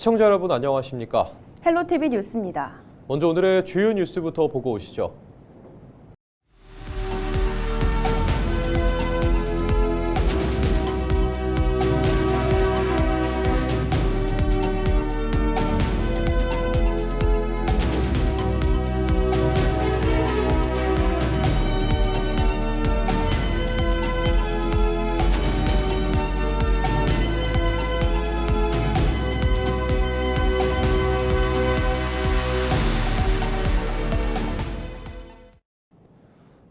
시청자 여러분 안녕하십니까? 헬로티비 뉴스입니다. 먼저 오늘의 주요 뉴스부터 보고 오시죠.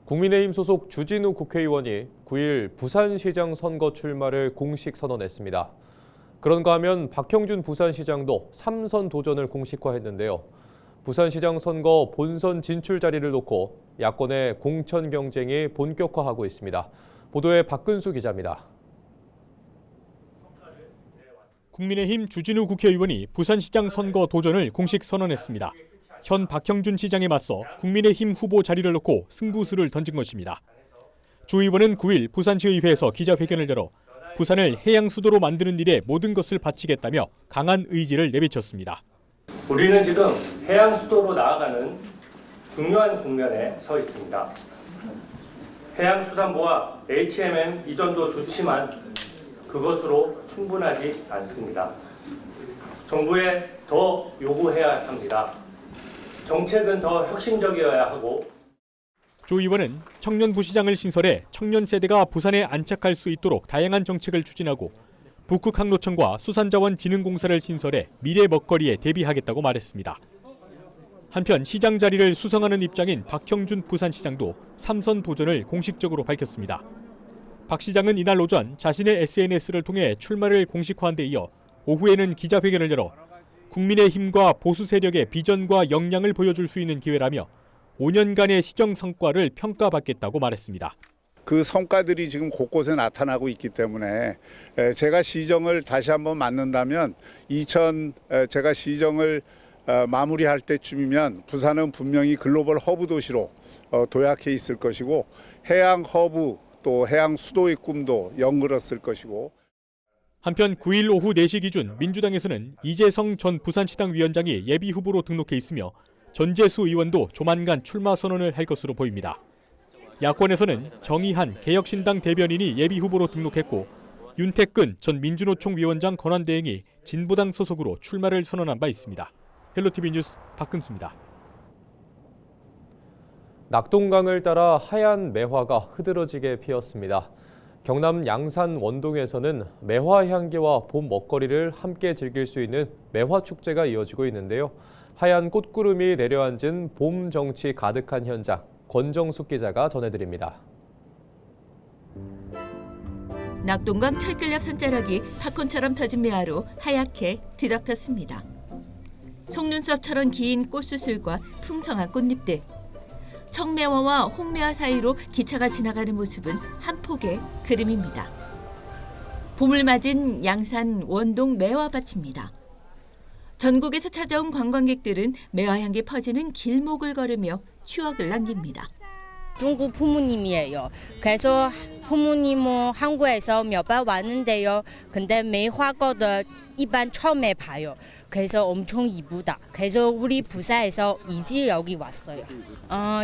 국민의힘 소속 주진우 국회의원이 9일 부산시장 선거 출마를 공식 선언했습니다. 그런가 하면 박형준 부산시장도 3선 도전을 공식화했는데요. 부산시장 선거 본선 진출 자리를 놓고 야권의 공천 경쟁이 본격화하고 있습니다. 보도에 박근수 기자입니다. 국민의힘 주진우 국회의원이 부산시장 선거 도전을 공식 선언했습니다. 현 박형준 시장에 맞서 국민의힘 후보 자리를 놓고 승부수를 던진 것입니다. 주 의원은 9일 부산시의회에서 기자회견을 열어 부산을 해양 수도로 만드는 일에 모든 것을 바치겠다며 강한 의지를 내비쳤습니다. 우리는 지금 해양 수도로 나아가는 중요한 국면에 서 있습니다. 해양수산부와 HMM 이전도 좋지만 그것으로 충분하지 않습니다. 정부에 더 요구해야 합니다. 정책은 더 혁신적이어야 하고. 조 의원은 청년부시장을 신설해 청년 세대가 부산에 안착할 수 있도록 다양한 정책을 추진하고 북극항로청과 수산자원진흥공사를 신설해 미래 먹거리에 대비하겠다고 말했습니다. 한편 시장 자리를 수성하는 입장인 박형준 부산시장도 3선 도전을 공식적으로 밝혔습니다. 박 시장은 이날 오전 자신의 SNS를 통해 출마를 공식화한 데 이어 오후에는 기자회견을 열어 국민의힘과 보수 세력의 비전과 역량을 보여줄 수 있는 기회라며 5년간의 시정 성과를 평가받겠다고 말했습니다. 그 성과들이 지금 곳곳에 나타나고 있기 때문에 제가 시정을 다시 한번 맡는다면 제가 시정을 마무리할 때쯤이면 부산은 분명히 글로벌 허브 도시로 도약해 있을 것이고 해양 허브 또 해양 수도의 꿈도 연그렀을 것이고. 한편 9일 오후 4시 기준 민주당에서는 이재성 전 부산시당 위원장이 예비 후보로 등록해 있으며 전재수 의원도 조만간 출마 선언을 할 것으로 보입니다. 야권에서는 정의한 개혁신당 대변인이 예비 후보로 등록했고 윤태근 전 민주노총 위원장 권한대행이 진보당 소속으로 출마를 선언한 바 있습니다. 헬로티비 뉴스 박근수입니다. 낙동강을 따라 하얀 매화가 흐드러지게 피었습니다. 경남 양산 원동에서는 매화 향기와 봄 먹거리를 함께 즐길 수 있는 매화 축제가 이어지고 있는데요. 하얀 꽃구름이 내려앉은 봄 정취 가득한 현장, 권정숙 기자가 전해드립니다. 낙동강 철길옆 산자락이 팝콘처럼 터진 매화로 하얗게 뒤덮였습니다. 속눈썹처럼 긴 꽃수술과 풍성한 꽃잎들. 청매화와 홍매화 사이로 기차가 지나가는 모습은 한 폭의 그림입니다. 봄을 맞은 양산 원동 매화밭입니다. 전국에서 찾아온 관광객들은 매화향기 퍼지는 길목을 걸으며 추억을 남깁니다. 중국 부모님이에요. 그래서 부모님은 한국에서 몇 번 왔는데요. 근데 매화꽃을 일반 처음에 봐요. 그래서 엄청 이쁘다. 그래서 우리 부산에서 이제 여기 왔어요.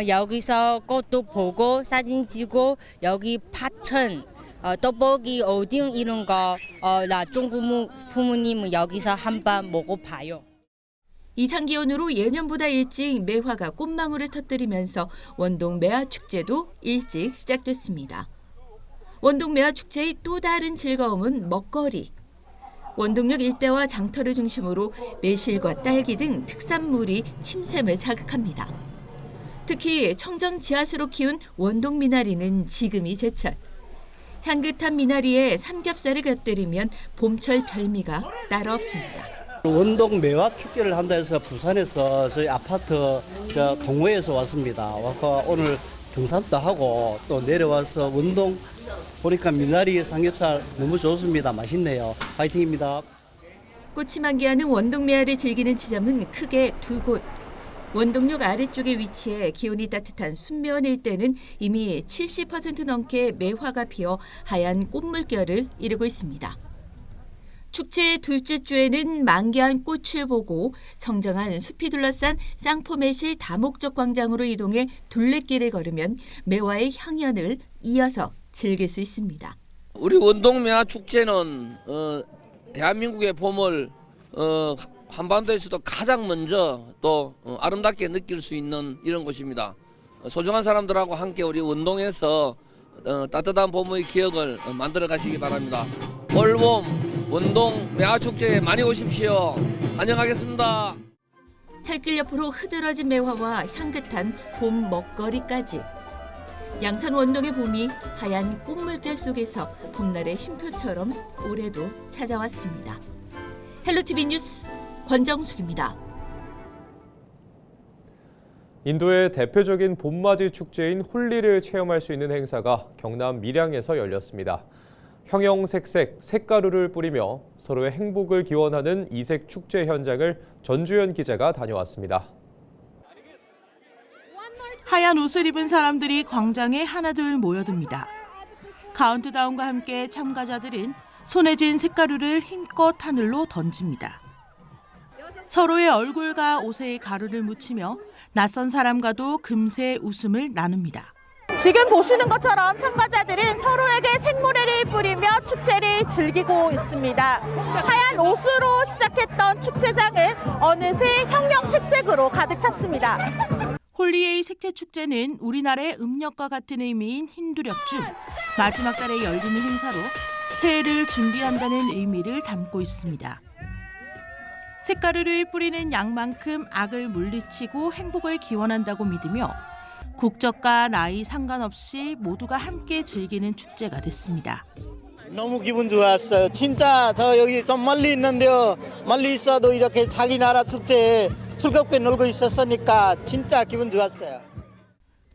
여기서 꽃도 보고 사진 찍고 여기 파천, 떡볶이, 오뎅 이런 거 나 중국 부모님은 여기서 한번 먹어봐요. 이상 기온으로 예년보다 일찍 매화가 꽃망울을 터뜨리면서 원동 매화 축제도 일찍 시작됐습니다. 원동 매화 축제의 또 다른 즐거움은 먹거리. 원동역 일대와 장터를 중심으로 매실과 딸기 등 특산물이 침샘을 자극합니다. 특히 청정 지하수로 키운 원동 미나리는 지금이 제철. 향긋한 미나리에 삼겹살을 곁들이면 봄철 별미가 따로 없습니다. 원동 매화 축제를 한다 해서 부산에서 저희 아파트 동호회에서 왔습니다. 와서 오늘 등산도 하고 또 내려와서 원동 보니까 미나리 삼겹살 너무 좋습니다. 맛있네요. 파이팅입니다. 꽃이 만개하는 원동 매화를 즐기는 지점은 크게 두 곳. 원동역 아래쪽에 위치해 기온이 따뜻한 순면 일대는 이미 70% 넘게 매화가 피어 하얀 꽃물결을 이루고 있습니다. 축제의 둘째 주에는 만개한 꽃을 보고 청정한 숲이 둘러싼 쌍포매실 다목적 광장으로 이동해 둘레길을 걸으면 매화의 향연을 이어서 즐길 수 있습니다. 우리 원동매화 축제는 대한민국의 봄을 한반도에서도 가장 먼저 또 아름답게 느낄 수 있는 이런 곳입니다. 소중한 사람들하고 함께 우리 원동에서 따뜻한 봄의 기억을 만들어 가시기 바랍니다. 올봄 원동 매화축제에 많이 오십시오. 안녕하겠습니다. 철길 옆으로 흐드러진 매화와 향긋한 봄 먹거리까지. 양산 원동의 봄이 하얀 꽃물결 속에서 봄날의 쉼표처럼 올해도 찾아왔습니다. 헬로티비 뉴스 권정숙입니다. 인도의 대표적인 봄맞이 축제인 홀리를 체험할 수 있는 행사가 경남 밀양에서 열렸습니다. 형형색색 색가루를 뿌리며 서로의 행복을 기원하는 이색 축제 현장을 전주현 기자가 다녀왔습니다. 하얀 옷을 입은 사람들이 광장에 하나둘 모여듭니다. 카운트다운과 함께 참가자들은 손에 쥔 색가루를 힘껏 하늘로 던집니다. 서로의 얼굴과 옷에 가루를 묻히며 낯선 사람과도 금세 웃음을 나눕니다. 지금 보시는 것처럼 참가자들은 서로에게 생모래를 뿌리며 축제를 즐기고 있습니다. 하얀 옷으로 시작했던 축제장은 어느새 형형색색으로 가득 찼습니다. 홀리의 색채 축제는 우리나라의 음력과 같은 의미인 힌두력 중 마지막 달에 열리는 행사로 새해를 준비한다는 의미를 담고 있습니다. 색가루를 뿌리는 양만큼 악을 물리치고 행복을 기원한다고 믿으며 국적과 나이 상관없이 모두가 함께 즐기는 축제가 됐습니다. 너무 기분 좋았어요. 진짜 저 여기 좀 멀리 있는데요. 멀리 있어도 이렇게 자기 나라 축제에 즐겁게 놀고 있었으니까 진짜 기분 좋았어요.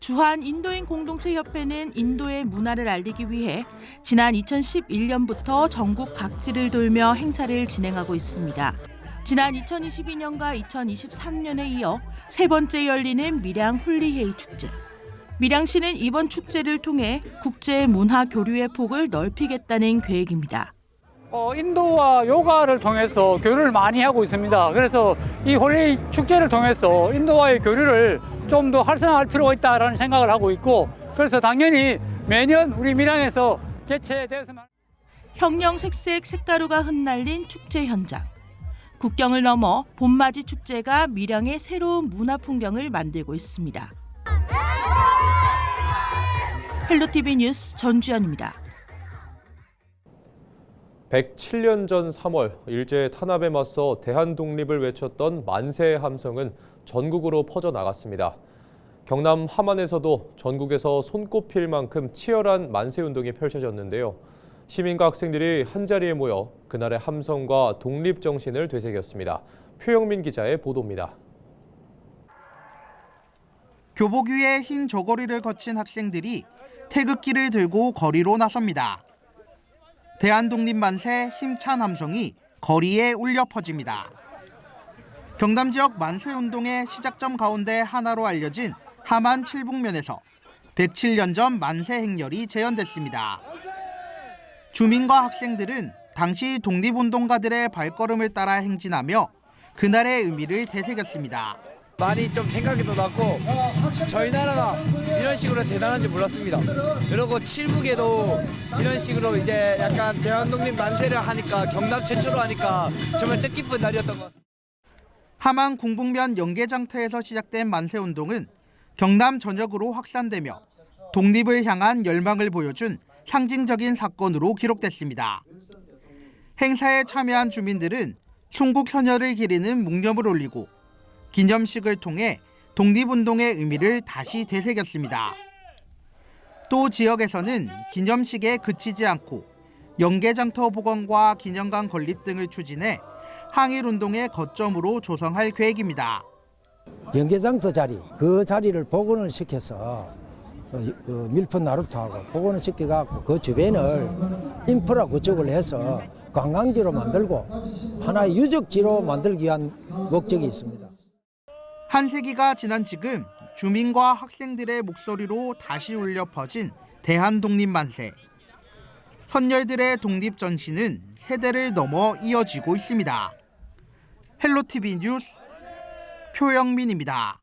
주한 인도인 공동체협회는 인도의 문화를 알리기 위해 지난 2011년부터 전국 각지를 돌며 행사를 진행하고 있습니다. 지난 2022년과 2023년에 이어 세 번째 열리는 밀양 홀리헤이 축제. 밀양시는 이번 축제를 통해 국제 문화 교류의 폭을 넓히겠다는 계획입니다. 인도와 요가를 통해서 교류를 많이 하고 있습니다. 그래서 이 홀리 축제를 통해서 인도와의 교류를 좀 더 활성화할 필요가 있다라는 생각을 하고 있고, 그래서 당연히 매년 우리 밀양에서 개최되었으면. 형형색색 색가루가 흩날린 축제 현장. 국경을 넘어 봄맞이 축제가 밀양의 새로운 문화 풍경을 만들고 있습니다. 헬로티비 뉴스 전주현입니다. 107년 전 3월 일제 탄압에 맞서 대한독립을 외쳤던 만세의 함성은 전국으로 퍼져나갔습니다. 경남 함안에서도 전국에서 손꼽힐 만큼 치열한 만세운동이 펼쳐졌는데요. 시민과 학생들이 한자리에 모여 그날의 함성과 독립정신을 되새겼습니다. 표영민 기자의 보도입니다. 교복 위에 흰 저고리를 거친 학생들이 태극기를 들고 거리로 나섭니다. 대한독립만세 힘찬 함성이 거리에 울려 퍼집니다. 경남 지역 만세운동의 시작점 가운데 하나로 알려진 함안 칠북면에서 107년 전 만세 행렬이 재현됐습니다. 주민과 학생들은 당시 독립운동가들의 발걸음을 따라 행진하며 그날의 의미를 되새겼습니다. 많이 좀 생각이 더 났고 저희 나라가 이런 식으로 대단한지 몰랐습니다. 그리고 칠북에도 이런 식으로 이제 약간 대한독립 만세를 하니까 경남 최초로 하니까 정말 뜻깊은 날이었던 것 같습니다. 함안 궁북면 연계장터에서 시작된 만세운동은 경남 전역으로 확산되며 독립을 향한 열망을 보여준 상징적인 사건으로 기록됐습니다. 행사에 참여한 주민들은 송국선열을 기리는 묵념을 올리고 기념식을 통해 독립운동의 의미를 다시 되새겼습니다. 또 지역에서는 기념식에 그치지 않고 연계장터 복원과 기념관 건립 등을 추진해 항일운동의 거점으로 조성할 계획입니다. 연계장터 자리, 그 자리를 복원을 시켜서 밀짚 나루터하고 복원을 시켜갖고 그 주변을 인프라 구축을 해서 관광지로 만들고 하나의 유적지로 만들기 위한 목적이 있습니다. 한 세기가 지난 지금 주민과 학생들의 목소리로 다시 울려 퍼진 대한독립만세. 선열들의 독립 전시는 세대를 넘어 이어지고 있습니다. 헬로티비 뉴스 표영민입니다.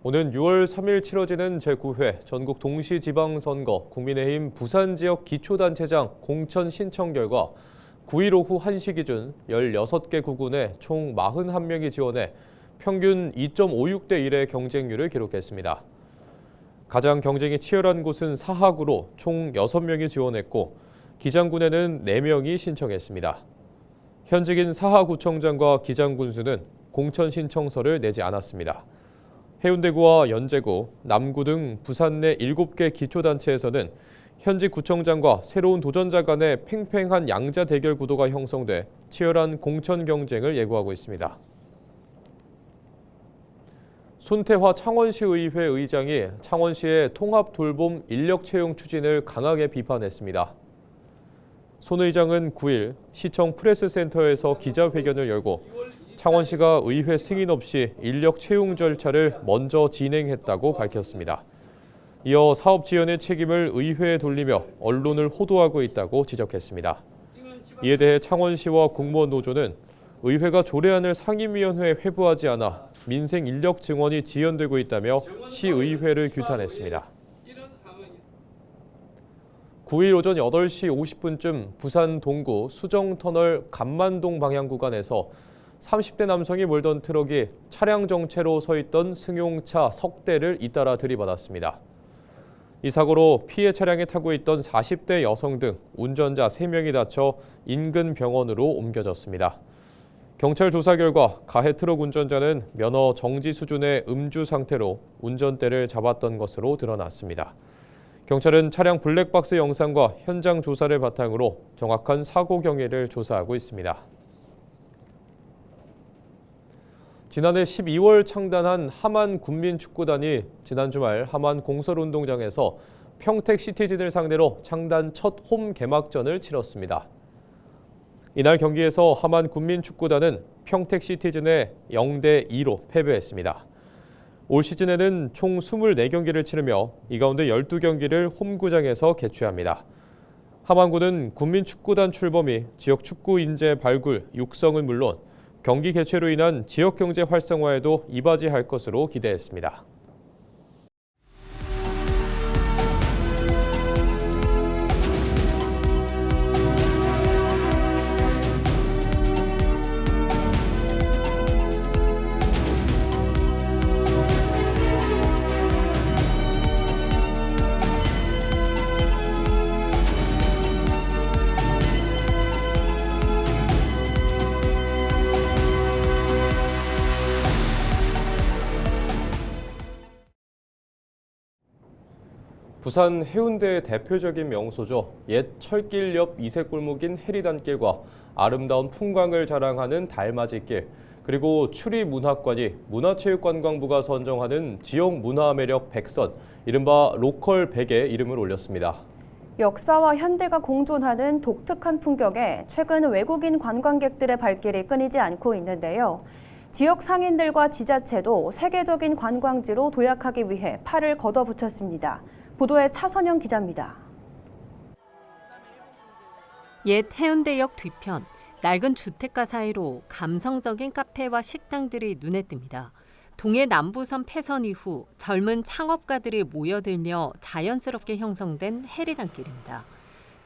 오는 6월 3일 치러지는 제9회 전국 동시지방선거 국민의힘 부산지역 기초단체장 공천 신청 결과 9일 오후 1시 기준 16개 구군에 총 41명이 지원해 평균 2.56대 1의 경쟁률을 기록했습니다. 가장 경쟁이 치열한 곳은 사하구로 총 6명이 지원했고 기장군에는 4명이 신청했습니다. 현직인 사하구청장과 기장군수는 공천 신청서를 내지 않았습니다. 해운대구와 연제구, 남구 등 부산 내 7개 기초단체에서는 현직 구청장과 새로운 도전자 간의 팽팽한 양자 대결 구도가 형성돼 치열한 공천 경쟁을 예고하고 있습니다. 손태화 창원시 의회 의장이 창원시의 통합 돌봄 인력 채용 추진을 강하게 비판했습니다. 손 의장은 9일 시청 프레스센터에서 기자회견을 열고 창원시가 의회 승인 없이 인력 채용 절차를 먼저 진행했다고 밝혔습니다. 이어 사업 지원의 책임을 의회에 돌리며 언론을 호도하고 있다고 지적했습니다. 이에 대해 창원시와 공무원 노조는 의회가 조례안을 상임위원회에 회부하지 않아 민생 인력 증원이 지연되고 있다며 시의회를 규탄했습니다. 9일 오전 8시 50분쯤 부산 동구 수정터널 감만동 방향 구간에서 30대 남성이 몰던 트럭이 차량 정체로 서 있던 승용차 석 대를 잇따라 들이받았습니다. 이 사고로 피해 차량에 타고 있던 40대 여성 등 운전자 3명이 다쳐 인근 병원으로 옮겨졌습니다. 경찰 조사 결과 가해 트럭 운전자는 면허 정지 수준의 음주 상태로 운전대를 잡았던 것으로 드러났습니다. 경찰은 차량 블랙박스 영상과 현장 조사를 바탕으로 정확한 사고 경위를 조사하고 있습니다. 지난해 12월 창단한 하만 군민축구단이 지난 주말 하만 공설운동장에서 평택 시티즌을 상대로 창단 첫 홈 개막전을 치렀습니다. 이날 경기에서 하만 군민축구단은 평택 시티즌에 0대 2로 패배했습니다. 올 시즌에는 총 24경기를 치르며 이 가운데 12경기를 홈구장에서 개최합니다. 하만군은 군민축구단 출범이 지역 축구 인재 발굴, 육성은 물론 경기 개최로 인한 지역 경제 활성화에도 이바지할 것으로 기대했습니다. 부산 해운대의 대표적인 명소죠. 옛 철길 옆 이색 골목인 해리단길과 아름다운 풍광을 자랑하는 달맞이길, 그리고 추리문학관이 문화체육관광부가 선정하는 지역 문화 매력 100선, 이른바 로컬 100에 이름을 올렸습니다. 역사와 현대가 공존하는 독특한 풍경에 최근 외국인 관광객들의 발길이 끊이지 않고 있는데요. 지역 상인들과 지자체도 세계적인 관광지로 도약하기 위해 팔을 걷어붙였습니다. 보도에 차선영 기자입니다. 옛 해운대역 뒤편, 낡은 주택가 사이로 감성적인 카페와 식당들이 눈에 띕니다. 동해 남부선 폐선 이후 젊은 창업가들이 모여들며 자연스럽게 형성된 해리단길입니다.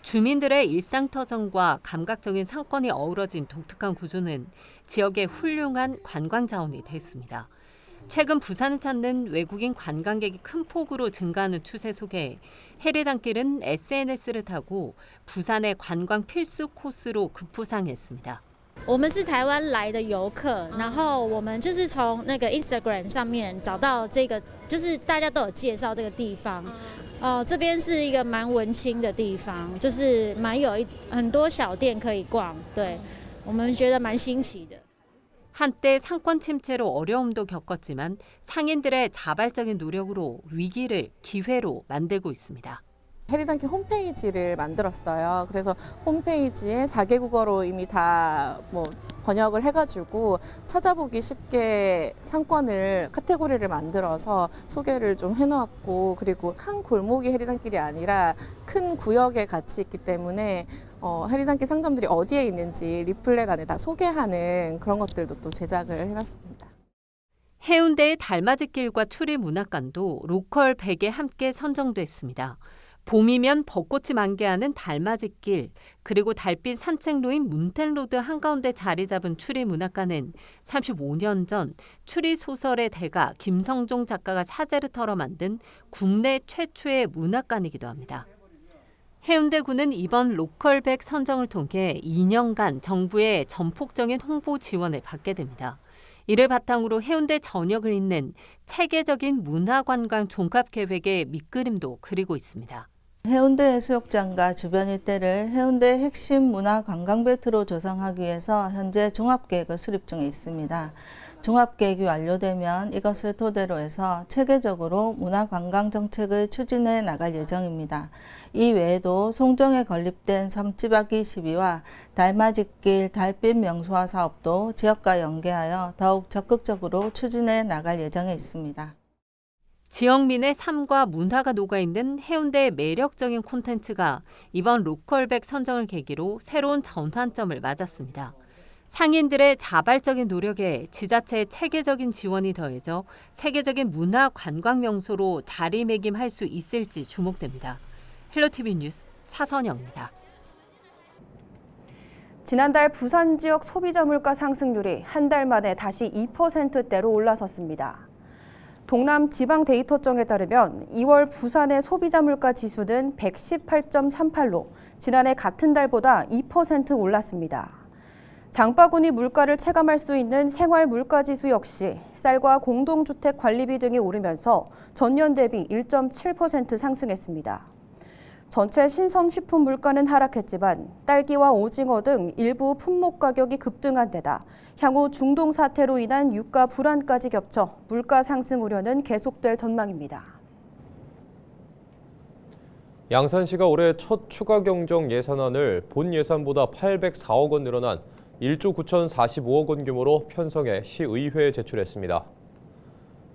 주민들의 일상터전과 감각적인 상권이 어우러진 독특한 구조는 지역의 훌륭한 관광 자원이 됐습니다. 최근 부산을 찾는 외국인 관광객이 큰 폭으로 증가하는 추세 속에 해리단길은 SNS를 타고 부산의 관광 필수 코스로 급부상했습니다. 我们是台湾来的游客，然后我们就是从那个 Instagram 上面找到这个，就是大家都有介绍这个地方。这边是一个蛮文青的地方，就是蛮有很多小店可以逛，对，我们觉得蛮新奇的。 한때 상권 침체로 어려움도 겪었지만 상인들의 자발적인 노력으로 위기를 기회로 만들고 있습니다. 해리단길 홈페이지를 만들었어요. 그래서 홈페이지에 4개국어로 이미 다 번역을 해가지고 찾아보기 쉽게 상권을 카테고리를 만들어서 소개를 좀 해놓았고, 그리고 한 골목이 해리단길이 아니라 큰 구역에 같이 있기 때문에 해리단길 상점들이 어디에 있는지 리플렛 안에 다 소개하는 그런 것들도 또 제작을 해놨습니다. 해운대의 달맞이길과 추리문학관도 로컬 100에 함께 선정됐습니다. 봄이면 벚꽃이 만개하는 달맞이길, 그리고 달빛 산책로인 문텐로드 한가운데 자리 잡은 추리문학관은 35년 전 추리소설의 대가 김성종 작가가 사제를 털어 만든 국내 최초의 문학관이기도 합니다. 해운대구는 이번 로컬 100 선정을 통해 2년간 정부의 전폭적인 홍보 지원을 받게 됩니다. 이를 바탕으로 해운대 전역을 잇는 체계적인 문화관광 종합계획의 밑그림도 그리고 있습니다. 해운대 해수욕장과 주변 일대를 해운대 핵심 문화관광벨트로 조성하기 위해서 현재 종합계획을 수립 중에 있습니다. 종합계획이 완료되면 이것을 토대로 해서 체계적으로 문화관광정책을 추진해 나갈 예정입니다. 이 외에도 송정에 건립된 섬지박이 12와 달맞이길 달빛 명소화 사업도 지역과 연계하여 더욱 적극적으로 추진해 나갈 예정에 있습니다. 지역민의 삶과 문화가 녹아있는 해운대의 매력적인 콘텐츠가 이번 로컬 100 선정을 계기로 새로운 전환점을 맞았습니다. 상인들의 자발적인 노력에 지자체의 체계적인 지원이 더해져 세계적인 문화 관광 명소로 자리매김할 수 있을지 주목됩니다. 헬로티비 뉴스 차선영입니다. 지난달 부산 지역 소비자 물가 상승률이 한 달 만에 다시 2%대로 올라섰습니다. 동남 지방 데이터청에 따르면 2월 부산의 소비자 물가 지수는 118.38로 지난해 같은 달보다 2% 올랐습니다. 장바구니 물가를 체감할 수 있는 생활 물가 지수 역시 쌀과 공동주택 관리비 등이 오르면서 전년 대비 1.7% 상승했습니다. 전체 신선식품 물가는 하락했지만 딸기와 오징어 등 일부 품목 가격이 급등한 데다 향후 중동 사태로 인한 유가 불안까지 겹쳐 물가 상승 우려는 계속될 전망입니다. 양산시가 올해 첫 추가 경정 예산안을 본 예산보다 804억 원 늘어난 1조 9,045억 원 규모로 편성해 시의회에 제출했습니다.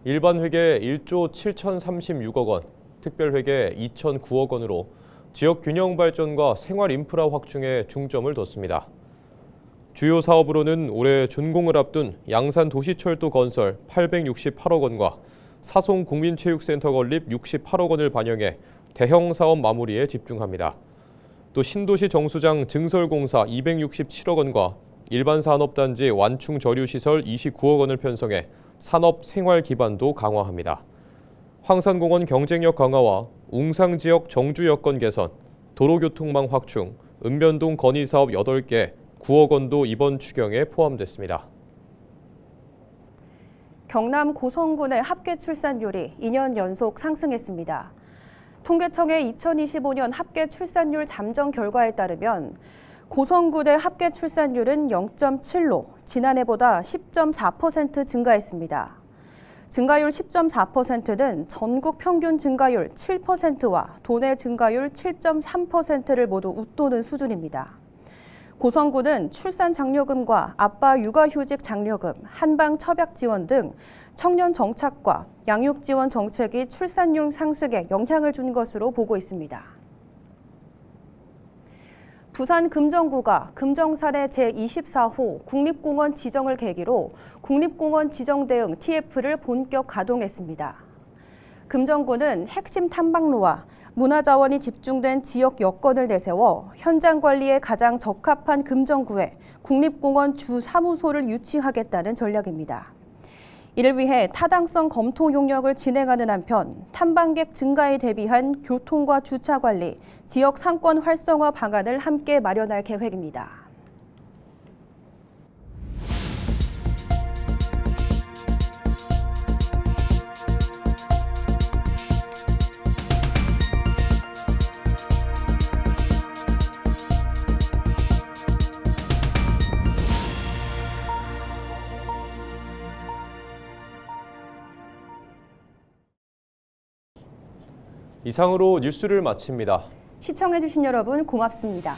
일반 회계 1조 7,036억 원, 특별 회계 2,009억 원으로 지역 균형 발전과 생활 인프라 확충에 중점을 뒀습니다. 주요 사업으로는 올해 준공을 앞둔 양산 도시철도 건설 868억 원과 사송 국민체육센터 건립 68억 원을 반영해 대형 사업 마무리에 집중합니다. 또 신도시 정수장 증설공사 267억 원과 일반 산업단지 완충 저류시설 29억 원을 편성해 산업 생활 기반도 강화합니다. 황산공원 경쟁력 강화와 웅상 지역 정주 여건 개선, 도로교통망 확충, 은변동 건의사업 8개, 9억 원도 이번 추경에 포함됐습니다. 경남 고성군의 합계 출산율이 2년 연속 상승했습니다. 통계청의 2025년 합계 출산율 잠정 결과에 따르면 고성군의 합계 출산율은 0.7로 지난해보다 10.4% 증가했습니다. 증가율 10.4%는 전국 평균 증가율 7%와 도내 증가율 7.3%를 모두 웃도는 수준입니다. 고성군은 출산 장려금과 아빠 육아휴직 장려금, 한방 첩약 지원 등 청년 정착과 양육 지원 정책이 출산율 상승에 영향을 준 것으로 보고 있습니다. 부산 금정구가 금정산의 제24호 국립공원 지정을 계기로 국립공원 지정 대응 TF를 본격 가동했습니다. 금정구는 핵심 탐방로와 문화자원이 집중된 지역 여건을 내세워 현장 관리에 가장 적합한 금정구에 국립공원 주 사무소를 유치하겠다는 전략입니다. 이를 위해 타당성 검토 용역을 진행하는 한편 탐방객 증가에 대비한 교통과 주차 관리, 지역 상권 활성화 방안을 함께 마련할 계획입니다. 이상으로 뉴스를 마칩니다. 시청해주신 여러분 고맙습니다.